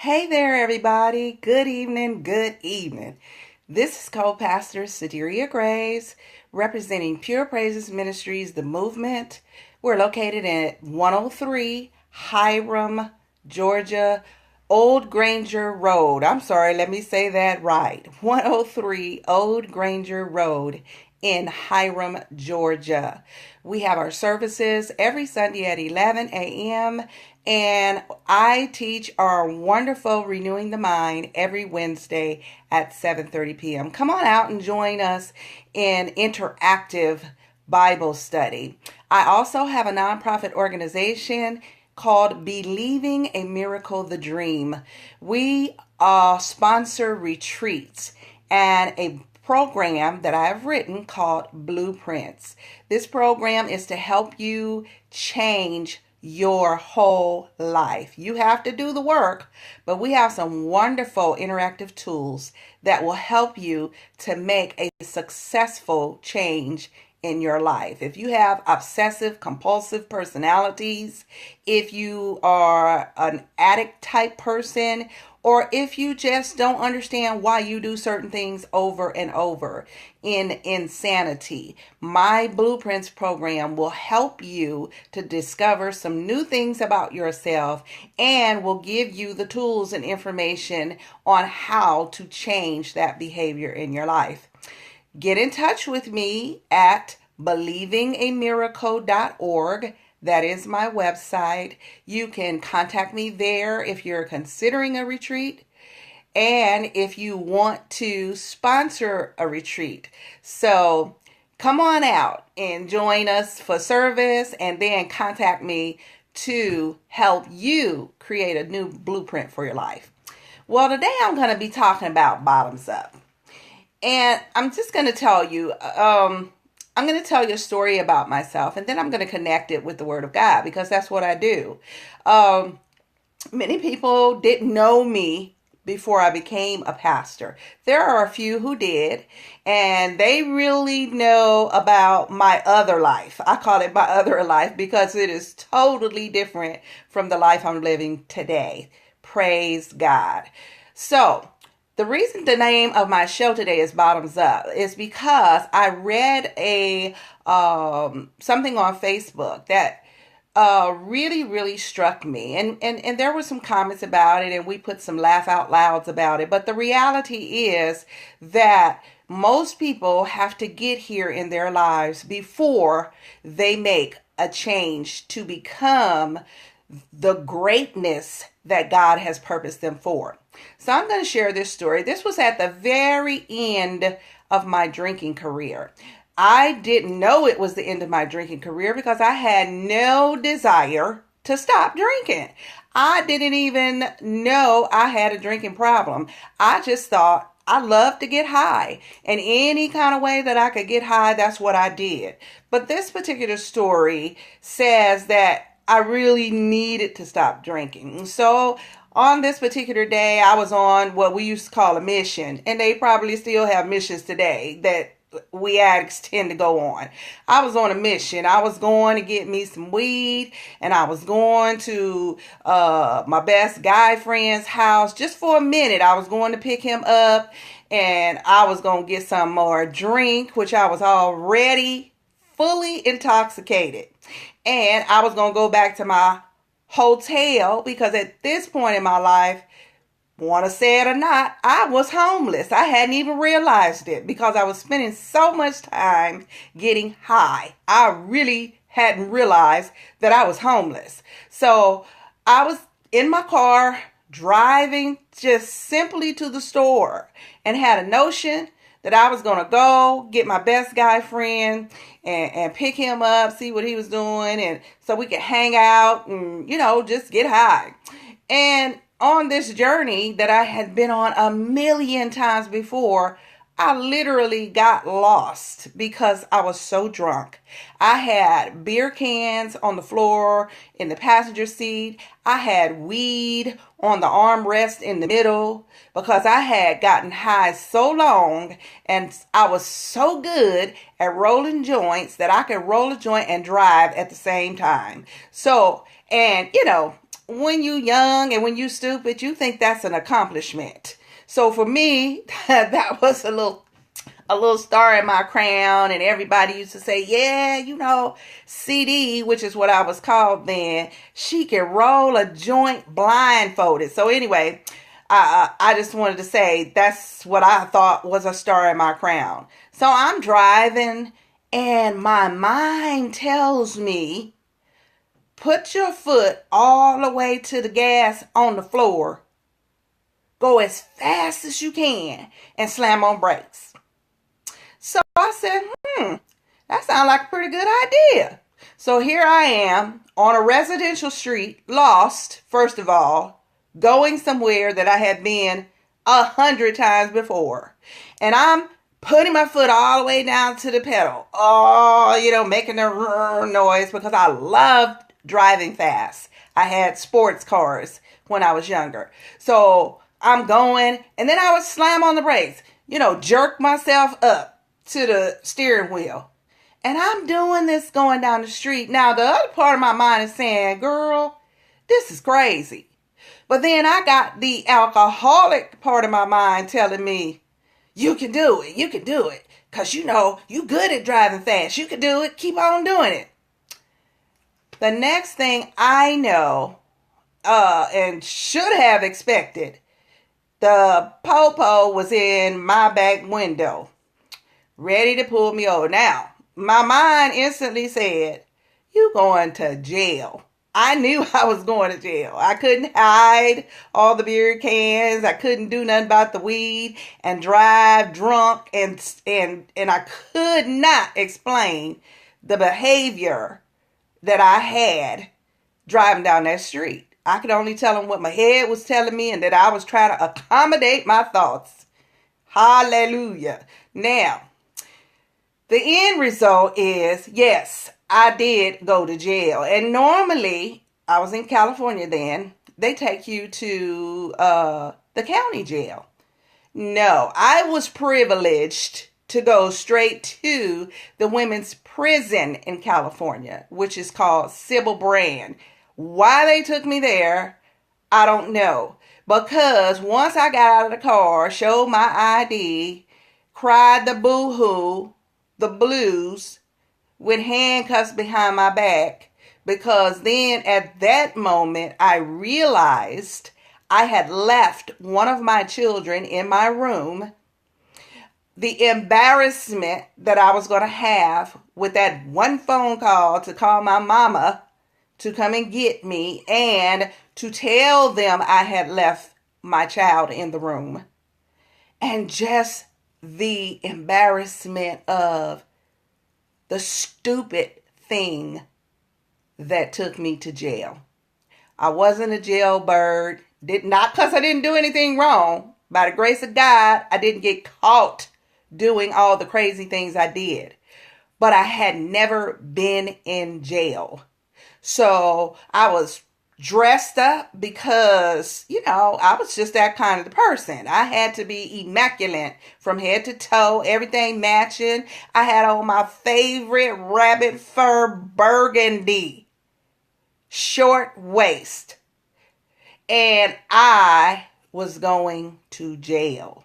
Hey there, everybody. Good evening. Good evening. This is co-pastor Saderia Graves, representing Pure Praises Ministries, the movement. We're located at 103 Hiram, Georgia, Old Granger Road. I'm sorry, let me say that right. 103 Old Granger Road in Hiram, Georgia. We have our services every Sunday at 11 a.m. and I teach our wonderful Renewing the Mind every Wednesday at 7:30 p.m. Come on out and join us in interactive Bible study. I also have a nonprofit organization called Believing a Miracle the Dream. We sponsor retreats and a program that I have written called Blueprints. This program is to help you change your whole life. You have to do the work, but we have some wonderful interactive tools that will help you to make a successful change in your life. If you have obsessive compulsive personalities, if you are an addict type person, or if you just don't understand why you do certain things over and over in insanity, my Blueprints program will help you to discover some new things about yourself and will give you the tools and information on how to change that behavior in your life. Get in touch with me at believingamiracle.org. That is my website. You can contact me there if you're considering a retreat and if you want to sponsor a retreat. So come on out and join us for service and then contact me to help you create a new blueprint for your life. Well, today I'm going to be talking about bottoms up. And I'm just going to tell you, I'm going to tell you a story about myself, and then I'm going to connect it with the Word of God because that's what I do. Many people didn't know me before I became a pastor. There are a few who did, and they really know about my other life. I call it my other life because it is totally different from the life I'm living today. Praise God. So, the reason the name of my show today is Bottoms Up is because I read a something on Facebook that really struck me, and there were some comments about it, and we put some laugh out louds about it. But the reality is that most people have to get here in their lives before they make a change to become the greatness that God has purposed them for. So I'm going to share this story. This was at the very end of my drinking career. I didn't know it was the end of my drinking career because I had no desire to stop drinking. I didn't even know I had a drinking problem. I just thought I love to get high, and any kind of way that I could get high, that's what I did. But this particular story says that I really needed to stop drinking. So on this particular day, I was on what we used to call a mission, and they probably still have missions today that we addicts tend to go on. I was on a mission. I was going to get me some weed, and I was going to my best guy friend's house just for a minute. I was going to pick him up, and I was going to get some more drink, which I was already fully intoxicated. And I was going to go back to my hotel because at this point in my life, want to say it or not, I was homeless. I hadn't even realized it because I was spending so much time getting high. I really hadn't realized that I was homeless. So I was in my car driving just simply to the store and had a notion that I was going to go get my best guy friend and pick him up, see what he was doing, and so we could hang out and, just get high. And on this journey that I had been on a million times before, I literally got lost because I was so drunk. I had beer cans on the floor in the passenger seat. I had weed on the armrest in the middle because I had gotten high so long and I was so good at rolling joints that I could roll a joint and drive at the same time. So, and when you young and when you stupid, you think that's an accomplishment. So for me, that was a little star in my crown, and everybody used to say, yeah, you know, CD, which is what I was called then, she can roll a joint blindfolded. So anyway, I just wanted to say that's what I thought was a star in my crown. So I'm driving, and my mind tells me, put your foot all the way to the gas on the floor, go as fast as you can, and slam on brakes. So I said, that sounds like a pretty good idea. So here I am on a residential street, lost, first of all, going somewhere that I had been 100 times before. And I'm putting my foot all the way down to the pedal. Oh, you know, making a noise because I loved driving fast. I had sports cars when I was younger. So I'm going, and then I would slam on the brakes, you know, jerk myself up to the steering wheel. And I'm doing this going down the street. Now, the other part of my mind is saying, girl, this is crazy. But then I got the alcoholic part of my mind telling me, you can do it. You can do it. Because, you know, you good at driving fast. You can do it. Keep on doing it. The next thing I know, and should have expected, the popo was in my back window, ready to pull me over. Now, my mind instantly said, you going to jail. I knew I was going to jail. I couldn't hide all the beer cans. I couldn't do nothing about the weed and drive drunk, and I could not explain the behavior that I had driving down that street. I could only tell them what my head was telling me and that I was trying to accommodate my thoughts. Hallelujah. Now, the end result is, yes, I did go to jail. And normally, I was in California then, they take you to the county jail. No, I was privileged to go straight to the women's prison in California, which is called Sybil Brand. Why they took me there, I don't know. Because once I got out of the car, showed my ID, cried the boo-hoo, the blues, with handcuffs behind my back, because then at that moment I realized I had left one of my children in my room. The embarrassment that I was going to have with that one phone call to call my mama to come and get me and to tell them I had left my child in the room. And just the embarrassment of the stupid thing that took me to jail. I wasn't a jailbird. Not because I didn't do anything wrong. By the grace of God, I didn't get caught doing all the crazy things I did. But I had never been in jail. So I was dressed up because, you know, I was just that kind of person. I had to be immaculate from head to toe, everything matching. I had on my favorite rabbit fur burgundy short waist. And I was going to jail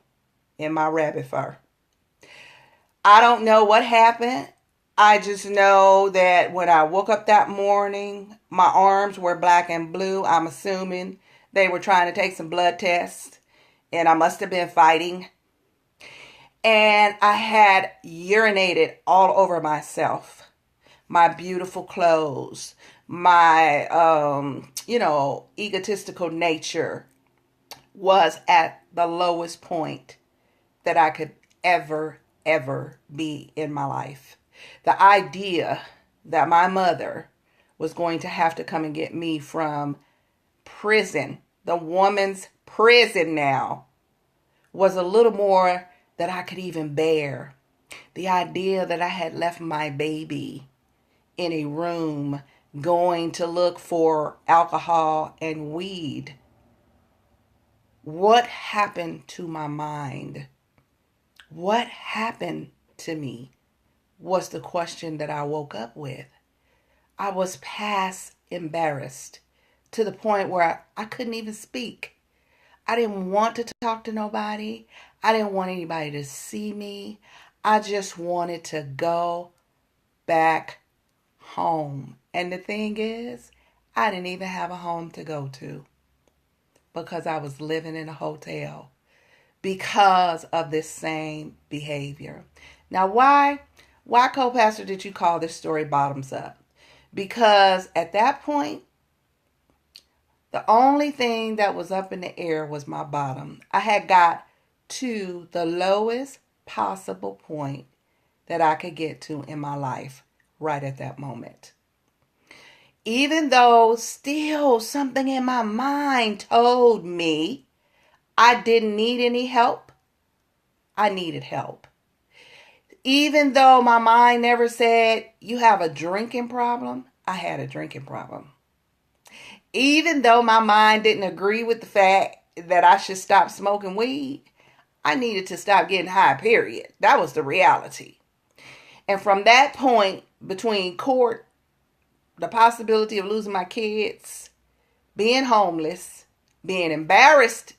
in my rabbit fur. I don't know what happened. I just know that when I woke up that morning, my arms were black and blue. I'm assuming they were trying to take some blood tests, and I must have been fighting. And I had urinated all over myself, my beautiful clothes, my, egotistical nature was at the lowest point that I could ever be in my life. The idea that my mother was going to have to come and get me from prison, the woman's prison now, was a little more that I could even bear. The idea that I had left my baby in a room going to look for alcohol and weed. What happened to my mind? What happened to me was the question that I woke up with. I was past embarrassed to the point where I couldn't even speak. I didn't want to talk to nobody. I didn't want anybody to see me. I just wanted to go back home. And the thing is, I didn't even have a home to go to because I was living in a hotel because of this same behavior. Now, why co-pastor did you call this story bottoms up? Because at that point, the only thing that was up in the air was my bottom. I had got to the lowest possible point that I could get to in my life right at that moment. Even though still something in my mind told me I didn't need any help, I needed help. Even though my mind never said, you have a drinking problem, I had a drinking problem. Even though my mind didn't agree with the fact that I should stop smoking weed, I needed to stop getting high, period. That was the reality. And from that point, between court, the possibility of losing my kids, being homeless, being embarrassed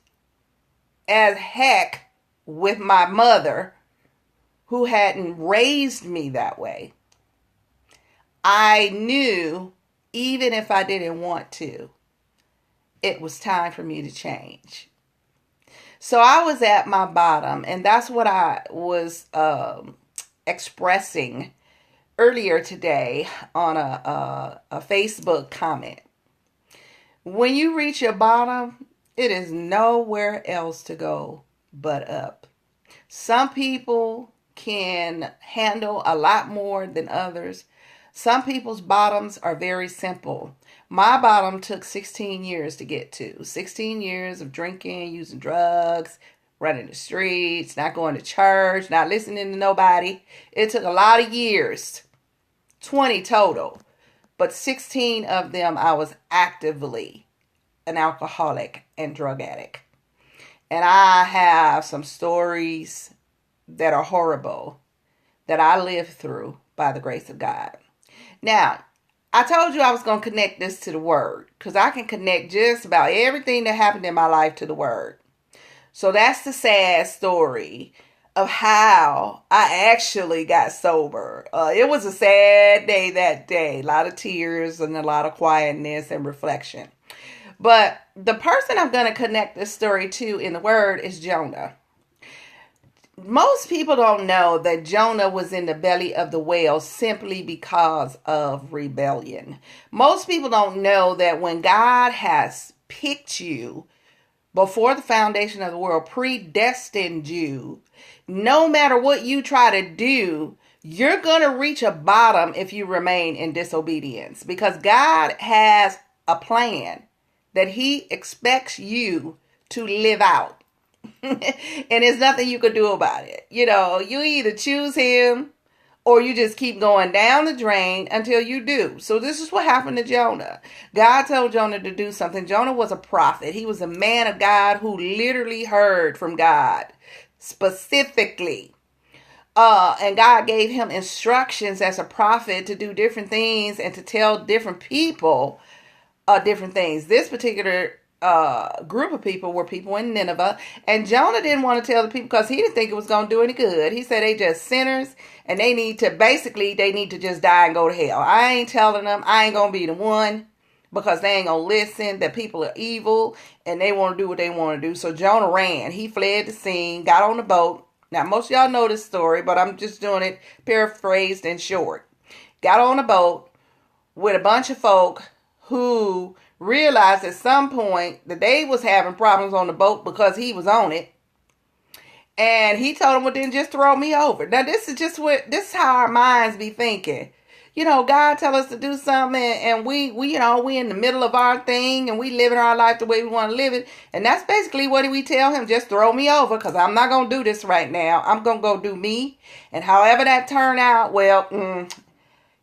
as heck with my mother, who hadn't raised me that way, I knew even if I didn't want to, it was time for me to change. So I was at my bottom, and that's what I was expressing earlier today on a Facebook comment. When you reach your bottom, it is nowhere else to go but up. Some people can handle a lot more than others. Some people's bottoms are very simple. My bottom took 16 years to get to. 16 years of drinking, using drugs, running the streets, not going to church, not listening to nobody. It took a lot of years, 20 total. But 16 of them I was actively an alcoholic and drug addict. And I have some stories that are horrible that I lived through by the grace of God. Now, I told you I was going to connect this to the word because I can connect just about everything that happened in my life to the word. So that's the sad story of how I actually got sober. It was a sad day that day. A lot of tears and a lot of quietness and reflection. But the person I'm going to connect this story to in the word is Jonah. Most people don't know that Jonah was in the belly of the whale simply because of rebellion. Most people don't know that when God has picked you before the foundation of the world, predestined you, no matter what you try to do, you're going to reach a bottom if you remain in disobedience, because God has a plan that he expects you to live out. And there's nothing you could do about it. You know, you either choose him or you just keep going down the drain until you do. So this is what happened to Jonah. God told Jonah to do something. Jonah was a prophet. He was a man of God who literally heard from God specifically. And God gave him instructions as a prophet to do different things and to tell different people different things. This particular group of people were people in Nineveh, and Jonah didn't want to tell the people because he didn't think it was going to do any good. He said they just sinners and they need to just die and go to hell. I ain't telling them. I ain't going to be the one, because they ain't going to listen. That people are evil and they want to do what they want to do. So Jonah ran. He fled the scene, got on the boat. Now, most of y'all know this story, but I'm just doing it paraphrased and short. Got on a boat with a bunch of folk who realized at some point that they was having problems on the boat because he was on it. And he told them, well, then just throw me over. Now, this is how our minds be thinking. You know, God tell us to do something, and we in the middle of our thing, and we living our life the way we want to live it. And that's basically what we tell him: just throw me over, because I'm not going to do this right now. I'm going to go do me. And however that turn out, well,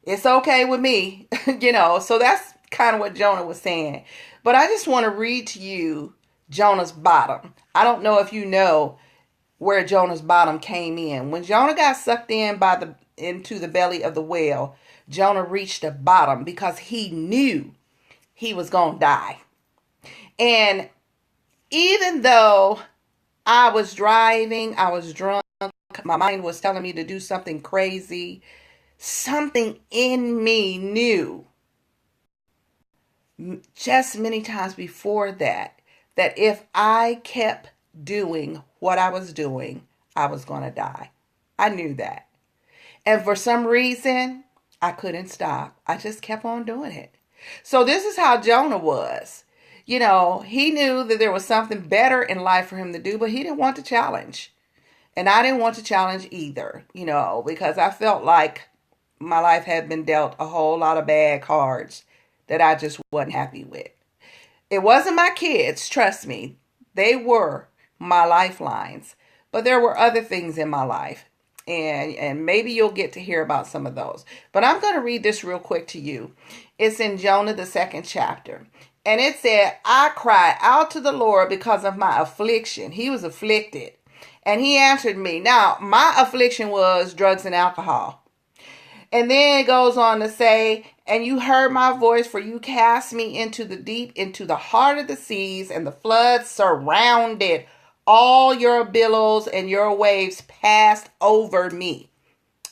it's okay with me. So that's kind of what Jonah was saying. But I just want to read to you Jonah's bottom. I don't know if you know where Jonah's bottom came in. When Jonah got sucked into the belly of the whale, Jonah reached the bottom because he knew he was going to die. And even though I was driving, I was drunk, my mind was telling me to do something crazy, something in me knew just many times before that, that if I kept doing what I was doing, I was going to die. I knew that. And for some reason, I couldn't stop. I just kept on doing it. So this is how Jonah was. You know, he knew that there was something better in life for him to do, but he didn't want to challenge. And I didn't want to challenge either, you know, because I felt like my life had been dealt a whole lot of bad cards that I just wasn't happy with. It wasn't my kids, trust me. They were my lifelines. But there were other things in my life. And maybe you'll get to hear about some of those. But I'm going to read this real quick to you. It's in Jonah, the 2nd chapter. And it said, I cried out to the Lord because of my affliction. He was afflicted. And he answered me. Now, my affliction was drugs and alcohol. And then it goes on to say, and you heard my voice, for you cast me into the deep, into the heart of the seas, and the floods surrounded all your billows, and your waves passed over me.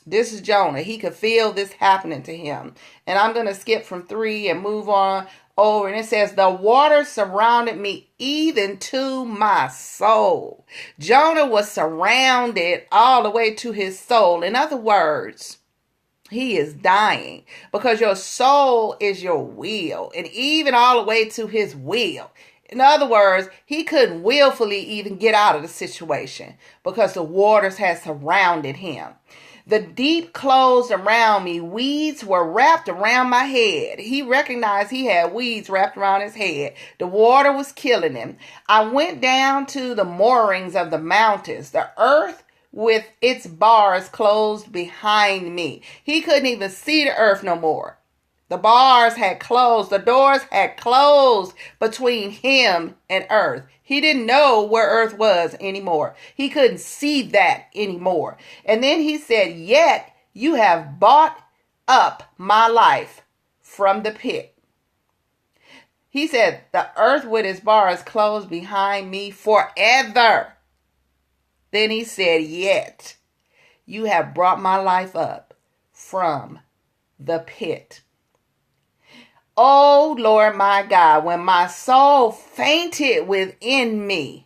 This is Jonah. He could feel this happening to him. And I'm going to skip from 3 and move on over. And it says, the water surrounded me even to my soul. Jonah was surrounded all the way to his soul. In other words, he is dying because your soul is your will, and even all the way to his will. In other words, he couldn't willfully even get out of the situation because the waters had surrounded him. The deep closed around me. Weeds were wrapped around my head. He recognized he had weeds wrapped around his head. The water was killing him. I went down to the moorings of the mountains. The earth with its bars closed behind me. He couldn't even see the earth no more. The bars had closed. The doors had closed between him and earth. He didn't know where earth was anymore. He couldn't see that anymore. And then he said, yet you have bought up my life from the pit. He said, the earth with its bars closed behind me forever. Then he said, yet you have brought my life up from the pit. Oh, Lord, my God, when my soul fainted within me,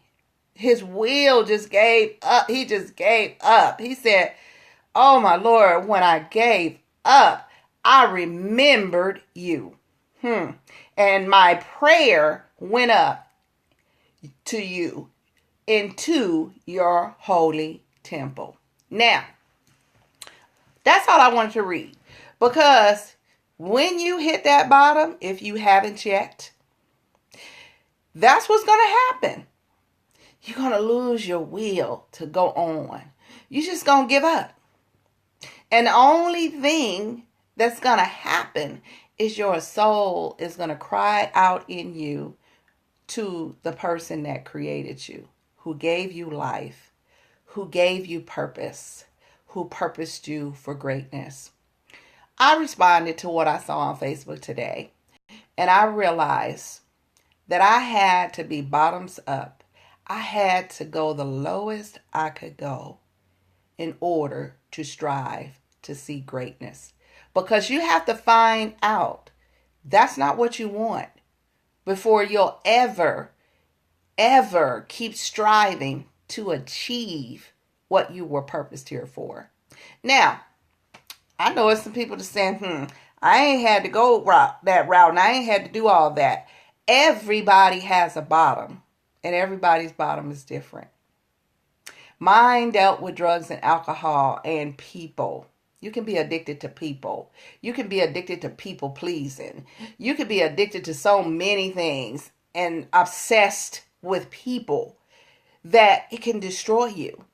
his will just gave up. He just gave up. He said, oh, my Lord, when I gave up, I remembered you. And my prayer went up to you into your holy temple. Now, that's all I wanted to read, because when you hit that bottom, if you haven't checked, that's what's going to happen. You're going to lose your will to go on. You're just going to give up. And the only thing that's going to happen is your soul is going to cry out in you to the person that created you, who gave you life, who gave you purpose, who purposed you for greatness. I responded to what I saw on Facebook today, and I realized that I had to be bottoms up. I had to go the lowest I could go in order to strive to see greatness. Because you have to find out that's not what you want before you'll ever keep striving to achieve what you were purposed here for. Now, I know it's some people that saying, I ain't had to go that route, and I ain't had to do all that. Everybody has a bottom, and everybody's bottom is different. Mine dealt with drugs and alcohol and people. You can be addicted to people. You can be addicted to people pleasing. You can be addicted to so many things and obsessed with people that it can destroy you.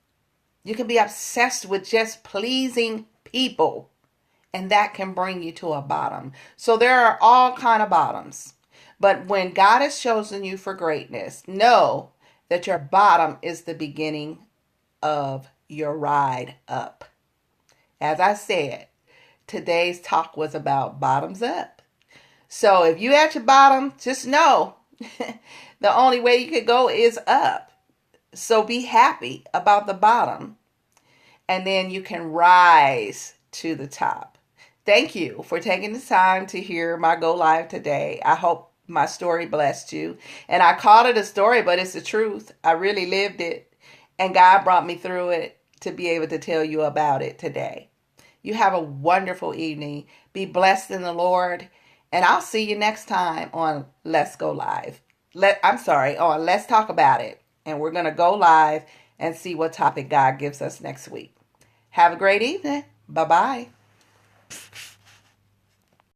You can be obsessed with just pleasing people, and that can bring you to a bottom. So there are all kind of bottoms. But when God has chosen you for greatness, know that your bottom is the beginning of your ride up. As I said, today's talk was about bottoms up. So if you at your bottom, just know the only way you could go is up. So be happy about the bottom, and then you can rise to the top. Thank you for taking the time to hear my go live today. I hope my story blessed you. And I called it a story, but it's the truth. I really lived it, and God brought me through it to be able to tell you about it today. You have a wonderful evening. Be blessed in the Lord, and I'll see you next time on Let's Go Live. On Let's Talk About It. And we're going to go live and see what topic God gives us next week. Have a great evening. Bye-bye.